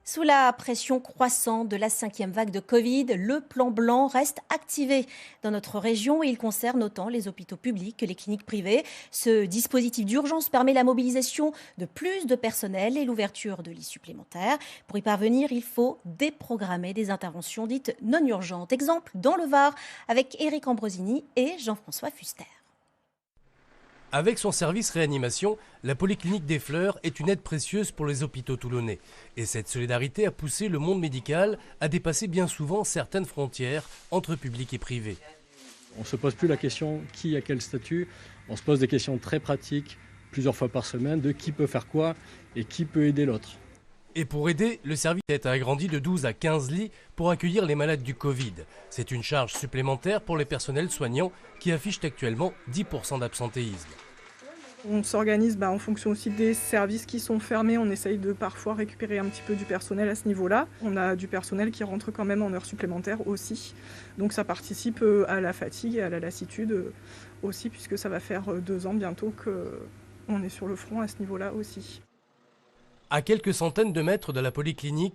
Sous la pression croissante de la cinquième vague de Covid, le plan blanc reste activé dans notre région et il concerne autant les hôpitaux publics que les cliniques privées. Ce dispositif d'urgence permet la mobilisation de plus de personnel et l'ouverture de lits supplémentaires. Pour y parvenir, il faut déprogrammer des interventions dites non urgentes. Exemple dans le Var avec Éric Ambrosini et Jean-François Fuster. Avec son service réanimation, la Polyclinique des Fleurs est une aide précieuse pour les hôpitaux toulonnais. Et cette solidarité a poussé le monde médical à dépasser bien souvent certaines frontières entre public et privé. On ne se pose plus la question qui a quel statut, on se pose des questions très pratiques plusieurs fois par semaine de qui peut faire quoi et qui peut aider l'autre. Et pour aider, le service a agrandi de 12 à 15 lits pour accueillir les malades du Covid. C'est une charge supplémentaire pour les personnels soignants qui affichent actuellement 10% d'absentéisme. On s'organise en fonction aussi des services qui sont fermés. On essaye de parfois récupérer un petit peu du personnel à ce niveau-là. On a du personnel qui rentre quand même en heures supplémentaires aussi. Donc ça participe à la fatigue et à la lassitude aussi, puisque ça va faire 2 ans bientôt qu'on est sur le front à ce niveau-là aussi. À quelques centaines de mètres de la polyclinique,